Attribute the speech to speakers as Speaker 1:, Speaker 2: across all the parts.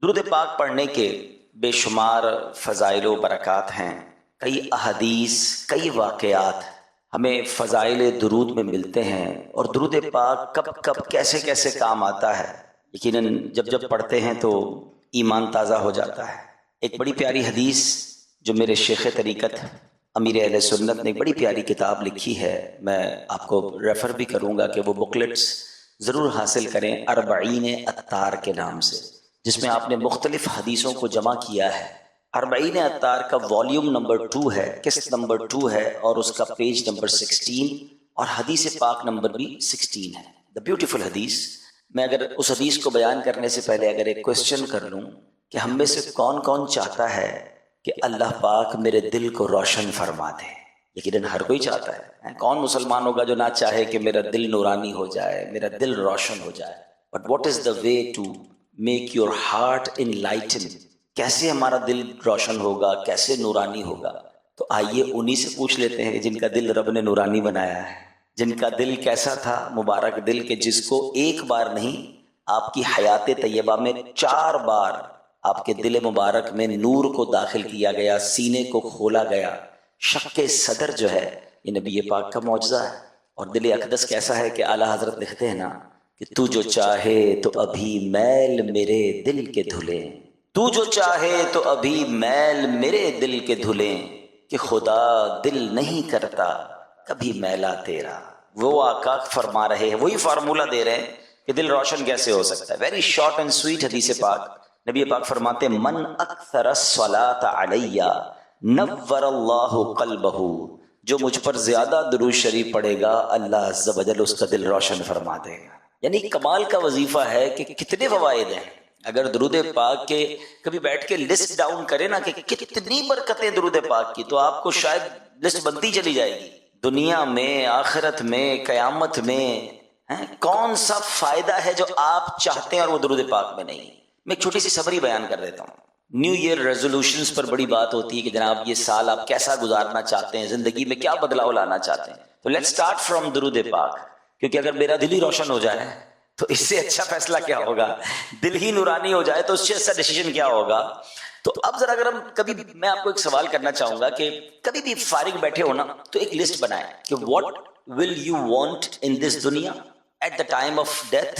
Speaker 1: درود پاک پڑھنے کے بے شمار فضائل و برکات ہیں۔ کئی احادیث، کئی واقعات ہمیں فضائل درود میں ملتے ہیں، اور درود پاک کب کب کیسے کیسے کام آتا ہے یقیناً جب جب پڑھتے ہیں تو ایمان تازہ ہو جاتا ہے۔ ایک بڑی پیاری حدیث جو میرے شیخ طریقت امیر اہل سنت نے ایک بڑی پیاری کتاب لکھی ہے، میں آپ کو ریفر بھی کروں گا کہ وہ بکلیٹس ضرور حاصل کریں، اربعین عطار کے نام سے، جس میں آپ نے مختلف حدیثوں کو جمع کیا ہے۔ اربعین عطار کا والیوم نمبر 2 ہے، قسط نمبر 2 ہے، اور اس کا پیج نمبر 16 اور حدیث پاک نمبر بھی 16 ہے۔ دا بیوٹیفل حدیث۔ میں اگر اس حدیث کو بیان کرنے سے پہلے اگر ایک کوشچن کر لوں کہ ہم میں سے کون کون چاہتا ہے کہ اللہ پاک میرے دل کو روشن فرما دے؟ یقیناً ہر کوئی چاہتا ہے۔ کون مسلمان ہوگا جو نہ چاہے کہ میرا دل نورانی ہو جائے، میرا دل روشن ہو جائے؟ But what is the way to make your heart enlighten? کیسے ہمارا دل روشن ہوگا، کیسے نورانی ہوگا؟ تو آئیے انہی سے پوچھ لیتے ہیں جن کا دل رب نے نورانی بنایا ہے، جن کا دل کیسا تھا، مبارک دل کہ جس کو ایک بار نہیں، آپ کی حیات طیبہ میں 4 بار آپ کے دل مبارک میں نور کو داخل کیا گیا، سینے کو کھولا گیا۔ شق صدر جو ہے یہ نبی پاک کا معجزہ ہے۔ اور دل اقدس کیسا ہے کہ اعلیٰ حضرت لکھتے ہیں نا کہ تو جو چاہے تو ابھی میل میرے دل کے دھلیں، تو جو چاہے تو ابھی میل میرے دل کے دھلیں، کہ خدا دل نہیں کرتا کبھی میلا تیرا۔ وہ آقا فرما رہے ہیں، وہی فارمولہ دے رہے ہیں کہ دل روشن کیسے ہو سکتا ہے۔ ویری شارٹ اینڈ سویٹ حدیث پاک۔ نبی پاک فرماتے ہیں من اکثر الصلاۃ علی نور اللہ قلبہ، جو مجھ پر زیادہ درود شریف پڑھے گا اللہ عز و جل اس کا دل روشن فرما دے گا۔ یعنی کمال کا وظیفہ ہے کہ کتنے فوائد ہیں۔ اگر درود پاک کے کبھی بیٹھ کے لسٹ ڈاؤن کرے نا کہ کتنی برکتیں درود پاک کی، تو آپ کو شاید لسٹ بنتی چلی جائے گی۔ دنیا میں، آخرت میں، قیامت میں کون سا فائدہ ہے جو آپ چاہتے ہیں اور وہ درود پاک میں نہیں؟ میں ایک چھوٹی سی سمری بیان کر دیتا ہوں۔ نیو ایئر ریزولوشنز پر بڑی بات ہوتی ہے کہ جناب یہ سال آپ کیسا گزارنا چاہتے ہیں، زندگی میں کیا بدلاؤ لانا چاہتے ہیں۔ تو لیٹس سٹارٹ فرام درود پاک، کیونکہ اگر میرا دل ہی روشن ہو جائے تو اس سے اچھا فیصلہ کیا ہوگا؟ دل ہی نورانی ہو جائے تو اس سے اچھا ڈیسیژن کیا ہوگا؟ تو اب ذرا اگر ہم کبھی، میں آپ کو ایک سوال کرنا چاہوں گا کہ کبھی بھی فارغ بیٹھے ہو نا تو ایک لسٹ بنائیں کہ what will you want in this دنیا at the time of death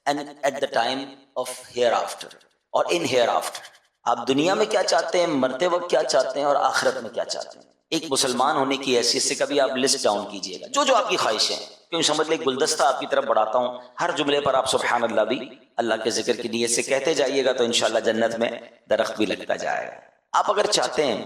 Speaker 1: and at the time of hereafter, اور ان ہیئر آفٹر۔ آپ دنیا میں کیا چاہتے ہیں، مرتے وقت کیا چاہتے ہیں، اور آخرت میں کیا چاہتے ہیں؟ ایک مسلمان ہونے کی حیثیت سے کبھی آپ لسٹ ڈاؤن کیجئے گا جو آپ کی خواہشیں ہیں، کیوں سمجھ لیں ایک گلدستہ آپ کی طرف بڑھاتا ہوں، ہر جملے پر آپ سبحان اللہ بھی اللہ کے ذکر کی نیت سے کہتے جائیے گا تو انشاءاللہ جنت میں درخت بھی لگتا جائے گا۔ آپ اگر چاہتے ہیں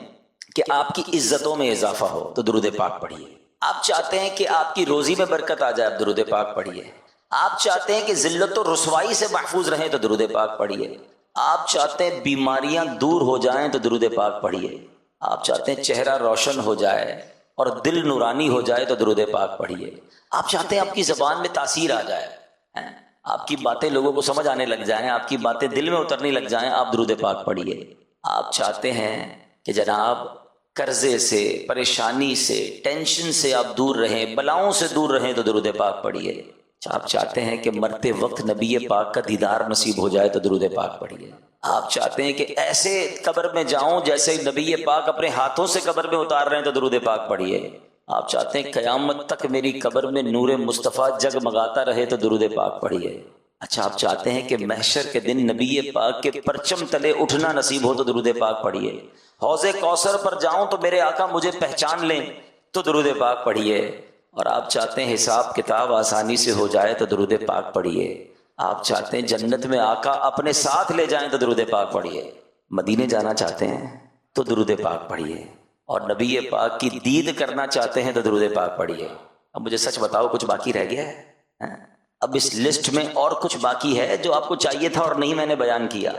Speaker 1: کہ آپ کی عزتوں میں اضافہ ہو تو درود پاک پڑھیے۔ آپ چاہتے ہیں کہ آپ کی روزی میں برکت آ جائے، درود پاک پڑھیے۔ آپ چاہتے ہیں کہ ذلت و رسوائی سے محفوظ رہیں تو درود پاک پڑھیے۔ آپ چاہتے ہیں بیماریاں دور ہو جائیں تو درود پاک پڑھیے۔ آپ چاہتے ہیں چہرہ روشن ہو جائے اور دل نورانی ہو جائے تو درود پاک پڑھیے۔ آپ چاہتے ہیں آپ کی زبان میں تاثیر آ جائے، آپ کی باتیں لوگوں کو سمجھ آنے لگ جائیں، آپ کی باتیں دل میں اترنے لگ جائیں، آپ درود پاک پڑھیے۔ آپ چاہتے ہیں کہ جناب قرضے سے، پریشانی سے، ٹینشن سے آپ دور رہیں، بلاؤں سے دور رہیں تو درود پاک پڑھیے۔ آپ چاہتے ہیں کہ مرتے وقت نبی پاک کا دیدار نصیب ہو جائے تو درود پاک پڑھیے۔ آپ چاہتے ہیں کہ ایسے قبر میں جاؤں جیسے نبی پاک اپنے ہاتھوں سے قبر میں اتار رہے ہیں تو درود پاک پڑھیے۔ آپ چاہتے ہیں قیامت تک میری قبر میں نور مصطفیٰ جگمگاتا رہے تو درود پاک پڑھیے۔ اچھا، آپ چاہتے ہیں کہ محشر کے دن نبی پاک کے پرچم تلے اٹھنا نصیب ہو تو درود پاک پڑھیے۔ حوض کوثر پر جاؤں تو میرے آقا مجھے پہچان لیں تو درود پاک پڑھیے۔ اور آپ چاہتے ہیں حساب کتاب آسانی سے ہو جائے تو درود پاک پڑھیے۔ آپ چاہتے ہیں جنت میں آقا اپنے ساتھ لے جائیں تو درود پاک پڑھیے۔ مدینے جانا چاہتے ہیں تو درود پاک پڑھیے، اور نبی پاک کی دید کرنا چاہتے ہیں تو درود پاک پڑھیے۔ اب مجھے سچ بتاؤ کچھ باقی رہ گیا ہے؟ اب اس لسٹ میں اور کچھ باقی ہے جو آپ کو چاہیے تھا اور نہیں میں نے بیان کیا۔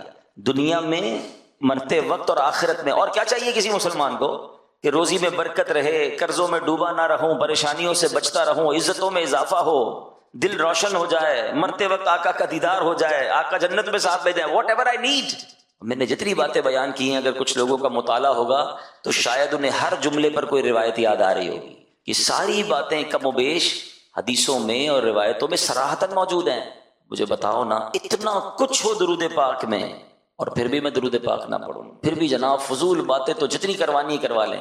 Speaker 1: دنیا میں، مرتے وقت اور آخرت میں اور کیا چاہیے کسی مسلمان کو؟ کہ روزی میں برکت رہے، قرضوں میں ڈوبا نہ رہوں، پریشانیوں سے بچتا رہوں، عزتوں میں اضافہ ہو، دل روشن ہو جائے، مرتے وقت آقا کا دیدار ہو جائے، آقا جنت میں ساتھ لے جائے، واٹ ایور آئی نیڈ۔ میں نے جتنی باتیں بیان کی ہیں اگر کچھ لوگوں کا مطالعہ ہوگا تو شاید انہیں ہر جملے پر کوئی روایت یاد آ رہی ہوگی۔ یہ ساری باتیں کم و بیش حدیثوں میں اور روایتوں میں صراحتاً موجود ہیں۔ مجھے بتاؤ نا، اتنا کچھ ہو درود پاک میں، اور پھر بھی میں درود پاک نہ پڑھوں، پھر بھی جناب فضول باتیں تو جتنی کروانی کروا لیں،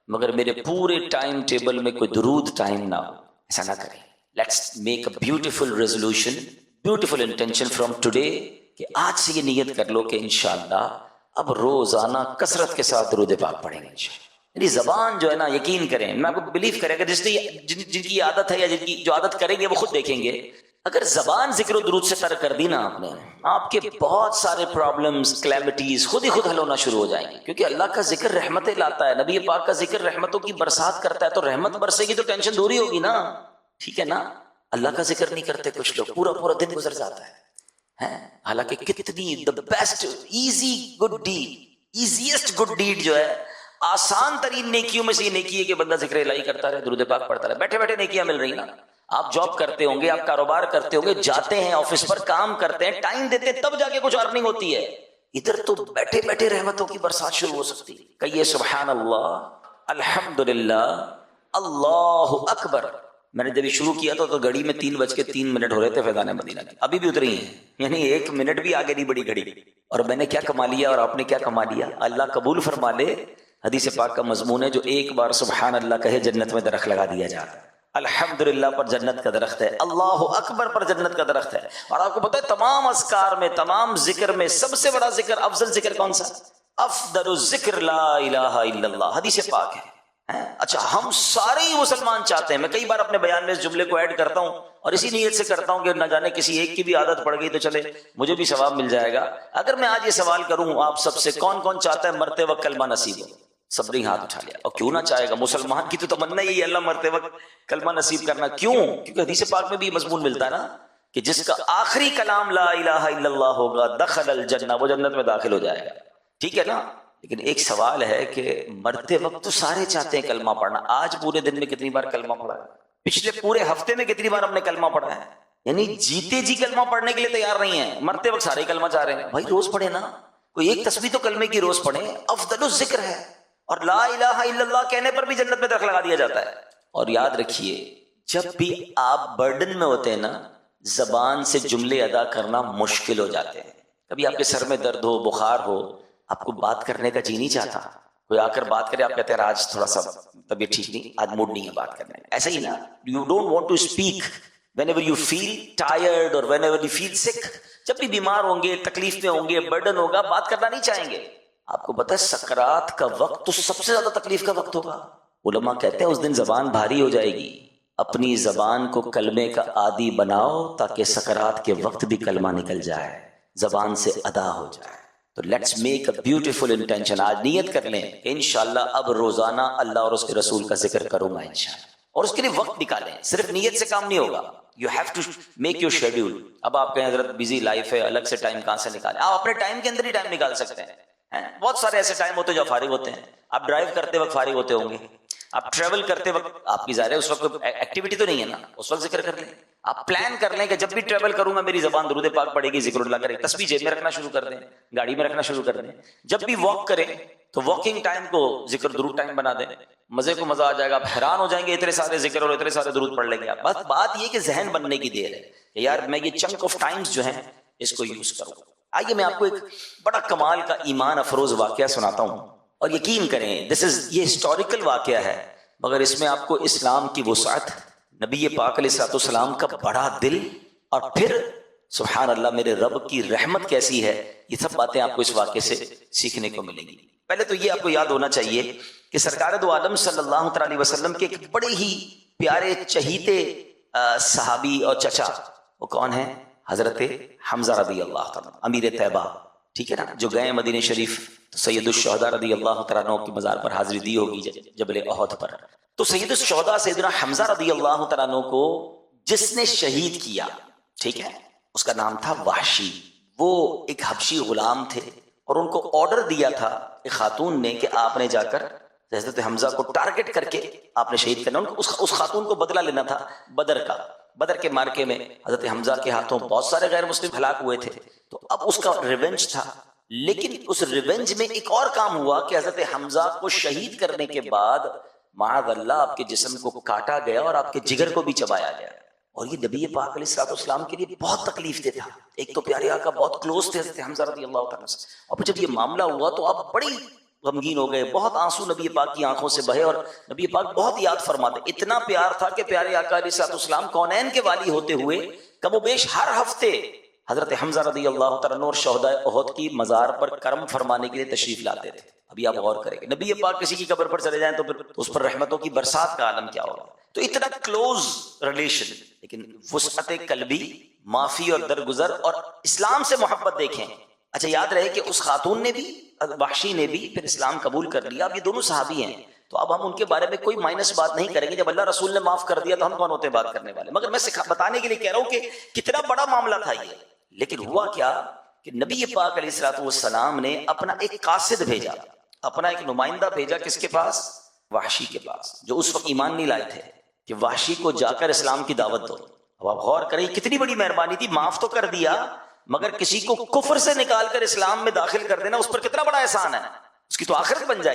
Speaker 1: مگر میرے پورے ٹائم ٹیبل میں کوئی درود ٹائم نہ ہو، ایسا نہ کریں۔ Let's make a beautiful resolution, beautiful intention from today, کہ آج سے یہ نیت کر لو کہ انشاءاللہ اب روزانہ کثرت کے ساتھ درود پاک پڑھیں گے انشاءاللہ۔ میری زبان جو ہے نا، یقین کریں، میں آپ کو بلیو کریں کہ جن کی عادت ہے یا جن کی جو عادت کریں گے وہ خود دیکھیں گے، اگر زبان ذکر و درود سے ترک کر دی نا آپ نے، آپ کے بہت سارے پرابلمز، کلیمٹیز خود ہی خود حل ہونا شروع ہو جائیں گے، کیونکہ اللہ کا ذکر رحمتیں لاتا ہے، نبی پاک کا ذکر رحمتوں کی برسات کرتا ہے، تو رحمت برسے گی تو ٹینشن دور ہی ہوگی نا، ٹھیک ہے نا۔ اللہ کا ذکر نہیں کرتے کچھ لوگ، پورا پورا دن گزر جاتا ہے، حالانکہ کتنی the best easy good deed, easiest good deed جو ہے، آسان ترین نیکیوں میں سے یہ نیکی ہے کہ بندہ ذکر الہی کرتا رہے، درود پاک پڑھتا رہے، بیٹھے بیٹھے نیکیاں مل رہی ہیں نا۔ آپ جاب کرتے ہوں گے، آپ کاروبار کرتے ہوں گے، جاتے ہیں آفس پر، کام کرتے ہیں، ٹائم دیتے ہیں، تب جا کے کچھ ارننگ ہوتی ہے، ادھر تو بیٹھے بیٹھے رحمتوں کی برسات شروع ہو سکتی ہے۔ کہیے سبحان اللہ، الحمدللہ، اللہ اکبر۔ میں نے جب شروع کیا تو گھڑی میں 3:03 ہو رہے تھے فیضان مدینہ کے، ابھی بھی اتری ہیں، یعنی 1 منٹ بھی آگے نہیں بڑھی گھڑی، اور میں نے کیا کما لیا اور آپ نے کیا کما لیا، اللہ قبول فرما لے۔ حدیث پاک کا مضمون ہے، جو ایک بار سبحان اللہ کہے جنت میں درخت لگا دیا جاتا ہے، الحمدللہ پر جنت کا درخت ہے، اللہ اکبر پر جنت کا درخت ہے۔ اور آپ کو پتہ ہے تمام اذکار میں، تمام ذکر میں سب سے بڑا ذکر، افضل ذکر کون سا؟ افضل الذکر لا الہ الا اللہ، حدیث پاک ہے۔ اچھا، ہم سارے ہی مسلمان چاہتے ہیں، میں کئی بار اپنے بیان میں اس جملے کو ایڈ کرتا ہوں اور اسی نیت سے کرتا ہوں کہ نہ جانے کسی ایک کی بھی عادت پڑ گئی تو چلے مجھے بھی ثواب مل جائے گا۔ اگر میں آج یہ سوال کروں آپ سب سے، کون کون چاہتا ہے مرتے وقت کلمہ نصیب ہو؟ سب نے ہاتھ اٹھا لیا، اور کیوں نہ چاہے گا، مسلمان کی تو تمنا یہی ہے اللہ مرتے وقت کلمہ نصیب کرنا۔ کیوں؟ کیونکہ حدیث پاک میں بھی مضمون ملتا ہے نا کہ جس کا آخری کلام لا الہ الا اللہ ہوگا دخل الجنہ، وہ جنت میں داخل ہو جائے گا، ٹھیک ہے نا۔ لیکن ایک سوال ہے کہ مرتے وقت تو سارے چاہتے ہیں کلمہ پڑھنا، آج پورے دن میں کتنی بار کلمہ پڑھا ہے؟ پچھلے پورے ہفتے میں کتنی بار ہم نے کلمہ پڑھا ہے؟ یعنی جیتے جی کلمہ پڑھنے کے لیے تیار نہیں ہے، مرتے وقت سارے کلمہ چاہ رہے ہیں۔ بھائی روز پڑھے نا، کوئی ایک تسبیح تو کلمے کی روز پڑھے، افضل الذکر ہے، اور لا الہ الا اللہ کہنے پر بھی جنت میں درخت لگا دیا جاتا ہے۔ اور یاد رکھیے، جب بھی آپ برڈن میں ہوتے ہیں نا، زبان سے جملے ادا کرنا مشکل ہو جاتے ہیں۔ کبھی آپ کے سر میں درد ہو، بخار ہو، آپ کو بات کرنے کا جی نہیں چاہتا، کوئی آ کر بات کرے، آپ کہتے ہیں آج تھوڑا سا طبیعت ٹھیک نہیں، آج موڈ نہیں ہے بات کرنے کا، ایسا ہی نا، you don't want to speak whenever you feel tired or whenever you feel sick۔ جب بھی بیمار ہوں گے، تکلیف میں ہوں گے، برڈن ہوگا، بات کرنا نہیں چاہیں گے۔ آپ کو پتہ ہے سکرات کا وقت تو سب سے زیادہ تکلیف کا وقت ہوگا، علماء کہتے ہیں اس دن زبان بھاری ہو جائے گی۔ اپنی زبان کو کلمے کا عادی بناؤ تاکہ سکرات کے وقت بھی کلمہ نکل جائے، زبان سے ادا ہو جائے۔ تو let's make a beautiful intention, آج نیت کر لیں کہ انشاءاللہ اب روزانہ اللہ اور اس کے رسول کا ذکر کروں گا انشاءاللہ، اور اس کے لیے وقت نکالیں، صرف نیت سے کام نہیں ہوگا، you have to make your schedule. اب آپ کہیں حضرت بزی لائف ہے، الگ سے ٹائم کہاں سے نکالیں؟ آپ اپنے ٹائم کے اندر ہی ٹائم نکال سکتے ہیں۔ بہت سارے ایسے ٹائم ہوتے ہیں جو فارغ ہوتے ہیں، آپ ڈرائیو کرتے وقت فارغ ہوتے ہوں گے، آپ ٹریول کرتے وقت، آپ کی ظاہر ہے اس وقت ایکٹیویٹی تو نہیں ہے نا، اس وقت ذکر کر لیں۔ آپ پلان کر لیں کہ جب بھی ٹریول کروں گا میری زبان درود پاک پڑے گی، ذکر اللہ کرے، تسبیح جیب میں رکھنا شروع کر دیں، گاڑی میں رکھنا شروع کر دیں۔ جب بھی واک کریں تو واکنگ ٹائم کو ذکر درود ٹائم بنا دیں، مزے کو مزہ آ جائے گا، آپ حیران ہو جائیں گے اتنے سارے ذکر اور اتنے سارے درود پڑھ لیں گے آپ۔ بس بات یہ کہ ذہن بننے کی دیر ہے کہ یار میں یہ چنک آف ٹائمز جو ہیں اس کو یوز کروں۔ آئیے میں آپ کو ایک بڑا کمال کا ایمان افروز واقعہ سناتا ہوں، اور یقین کریں یہ ہسٹوریکل واقعہ ہے، مگر اس میں آپ کو اسلام کی وسعت، نبی پاک علیہ الصلوۃ والسلام کا بڑا دل، اور پھر سبحان اللہ میرے رب کی رحمت کیسی ہے، یہ سب باتیں آپ کو اس واقعے سے سیکھنے کو ملیں گی۔ پہلے تو یہ آپ کو یاد ہونا چاہیے کہ سرکار دو عالم صلی اللہ تعالی علیہ وسلم کے ایک بڑے ہی پیارے چہیتے صحابی اور چچا، وہ کون ہیں؟ حضرت حمزہ رضی اللہ تعالیٰ، امیر طیبہ، ٹھیک ہے نا، جو گئے مدینہ شریف تو سید الشہداء رضی اللہ تعالیٰ عنہ کی مزار پر حاضری دی ہوگی جبل احد پر۔ تو سید الشہداء سیدنا حمزہ رضی اللہ تعالیٰ عنہ کو جس نے شہید کیا، ٹھیک ہے، اس کا نام تھا وحشی۔ وہ ایک حبشی غلام تھے، اور ان کو آرڈر دیا تھا ایک خاتون نے کہ آپ نے جا کر حضرت حمزہ کو ٹارگٹ کر کے آپ نے شہید کرنا۔ اس خاتون کو بدلہ لینا تھا بدر کا۔ بدر کے مارکے میں حضرت حمزہ کے ہاتھوں بہت سارے غیر مسلم ہلاک ہوئے تھے، تو اب اس کا ریونج تھا۔ لیکن اس ریونج میں ایک اور کام ہوا کہ حضرت حمزہ کو شہید کرنے کے بعد معاذ اللہ آپ کے جسم کو کاٹا گیا اور آپ کے جگر کو بھی چبایا گیا۔ اور یہ نبی پاک علیہ السلام کے لیے بہت تکلیف دہ تھا. ایک تو پیارے آقا بہت کلوز تھے حضرت حمزہ رضی اللہ تعالیٰ سے, اور پھر جب یہ معاملہ ہوا تو آپ بڑی غمگین ہو گئے, بہت آنسو نبی پاک کی آنکھوں سے بہے, اور نبی پاک بہت یاد فرماتے. اتنا پیار تھا کہ پیارے آقا علیہ السلام کونین کے والی ہوتے ہوئے کم و بیش ہر ہفتے حضرت حمزہ رضی اللہ تعالیٰ عنہ اور شہداء احد کی مزار پر کرم فرمانے کے لیے تشریف لاتے تھے. ابھی آپ غور کریں گے, نبی پاک کسی کی قبر پر چلے جائیں تو پھر اس پر رحمتوں کی برسات کا عالم کیا ہوگا. تو اتنا کلوز ریلیشن, لیکن وسعت قلبی, معافی اور درگزر اور اسلام سے محبت دیکھیں. اچھا یاد رہے کہ اس خاتون نے بھی, وحشی نے بھی پھر اسلام قبول کر لیا. اب یہ دونوں صحابی ہیں تو اب ہم ان کے بارے میں کوئی مائنس بات نہیں کریں گے. جب اللہ رسول نے معاف کر دیا تو ہم کون ہوتے ہیں بات کرنے والے. مگر میں بتانے کے لیے کہہ رہا ہوں کہ کتنا بڑا معاملہ تھا یہ. لیکن ہوا کیا کہ نبی پاک علیہ الصلوۃ والسلام نے اپنا ایک قاصد بھیجا, اپنا ایک نمائندہ بھیجا. کس کے پاس؟ وحشی کے پاس, جو اس وقت ایمان نہیں لائے تھے, کہ وحشی کو جا کر اسلام کی دعوت دو. اب آپ غور کریں کتنی بڑی مہربانی تھی. معاف تو کر دیا, مگر کسی کو کفر سے نکال کر اسلام میں داخل کر دینا, اس پر کتنا بڑا احسان ہے. اس کی تو آخرت بن جائے.